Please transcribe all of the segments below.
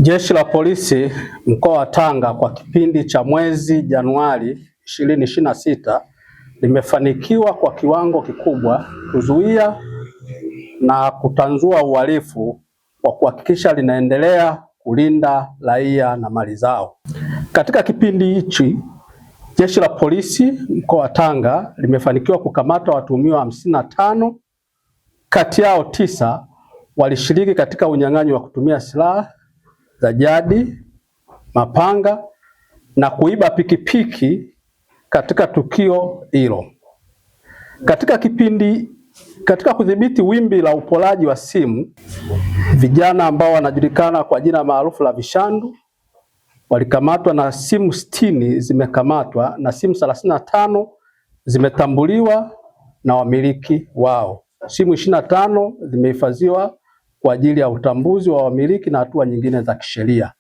Jeshi la Polisi mkoa wa Tanga kwa kipindi cha mwezi Januari 2026 limefanikiwa kwa kiwango kikubwa kuzuia na kutanzua uhalifu kwa kuhakikisha linaendelea kulinda raia na mali zao. Katika kipindi hichi, Jeshi la Polisi mkoa wa Tanga limefanikiwa kukamata watuhumiwa 55, kati yao 9 walishiriki katika unyang'anyi wa kutumia silaha za jadi, mapanga na kuiba pikipiki katika tukio hilo. Katika kudhibiti wimbi la uporaji wa simu, vijana ambao wanajulikana kwa jina maarufu la vishandu walikamatwa na simu 60 zimekamatwa na simu 35 zimetambuliwa na wamiliki wao. Simu 25 zimehifadhiwa kwa ajili ya utambuzi wa wamiliki na hatua nyingine za kisheria.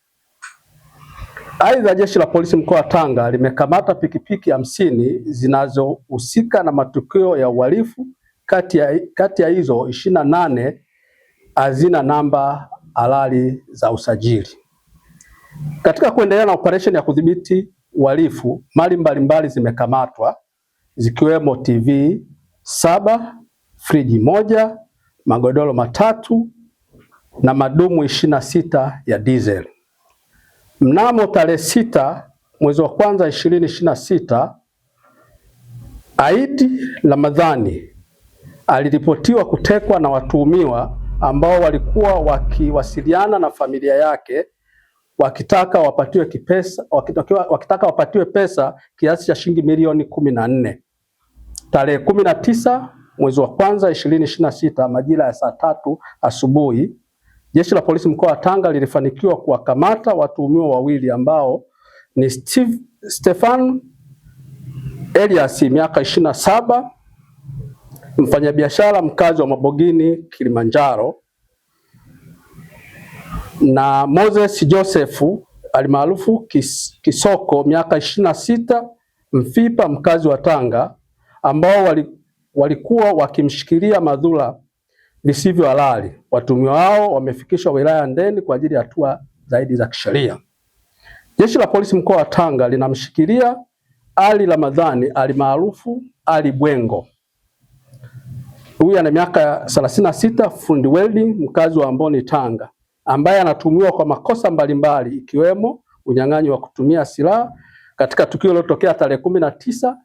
Aidha, Jeshi la Polisi mkoa wa Tanga limekamata pikipiki 50 zinazohusika na matukio ya uhalifu. Kati ya hizo 28 hazina namba halali za usajili. Katika kuendelea na operation ya kudhibiti uhalifu, mali mbalimbali zimekamatwa zikiwemo TV 7, friji 1, magodoro 3 na madumu 26 ya diesel. Mnamo tarehe 6 mwezi wa kwanza 2026, Aidi Ramadhani aliripotiwa kutekwa na watuhumiwa ambao walikuwa wakiwasiliana na familia yake wakitaka wapatiwe pesa kiasi cha shilingi milioni 14. Tarehe 19 mwezi wa kwanza 2026 majira ya saa 3 asubuhi, Jeshi la Polisi mkoa wa Tanga lilifanikiwa kuwakamata watuhumiwa wawili ambao ni Stefan Elias miaka 27, mfanyabiashara mkazi wa Mabogini Kilimanjaro, na Moses Joseph alimaarufu Kisoko miaka 26, Mfipa mkazi wa Tanga, ambao walikuwa wakimshikilia madhula visivyo halali. Watuhumiwa hao wamefikishwa wilaya ya Ndeni kwa ajili ya hatua zaidi za kisheria. Jeshi la Polisi mkoa wa Tanga linamshikilia Ali Ramadhani alimaarufu Ali Bwengo. Huyu ana miaka 36, fundi welding mkazi wa Amboni Tanga, ambaye anatuhumiwa kwa makosa mbalimbali ikiwemo unyang'anyi wa kutumia silaha katika tukio lililotokea tarehe 19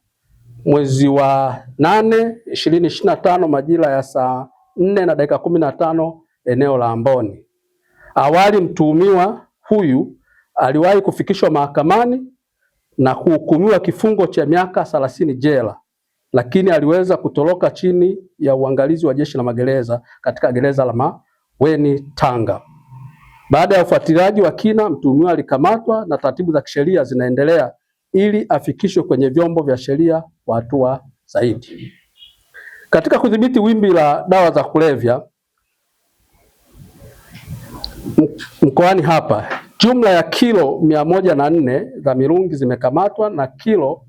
mwezi wa 8 2025 majira ya saa 4 na dakika 15 eneo la Amboni. Awali mtuhumiwa huyu aliwahi kufikishwa mahakamani na kuhukumiwa kifungo cha miaka 30 jela, lakini aliweza kutoroka chini ya uangalizi wa Jeshi la Magereza katika gereza la Maweni Tanga. Baada ya ufuatiliaji wa kina, mtuhumiwa alikamatwa na taratibu za kisheria zinaendelea ili afikishwe kwenye vyombo vya sheria kwa hatua zaidi. Katika kudhibiti wimbi la dawa za kulevya mkoani hapa, jumla ya kilo 104 za mirungi zimekamatwa na kilo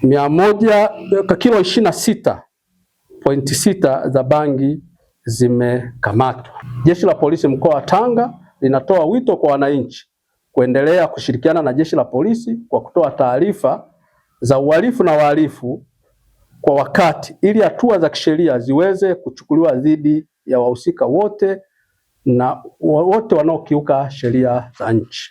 26.6 za bangi zimekamatwa. Jeshi la Polisi mkoa wa Tanga linatoa wito kwa wananchi kuendelea kushirikiana na Jeshi la Polisi kwa kutoa taarifa za uhalifu na wahalifu kwa wakati ili hatua za kisheria ziweze kuchukuliwa dhidi ya wahusika wote na wote wanaokiuka sheria za nchi.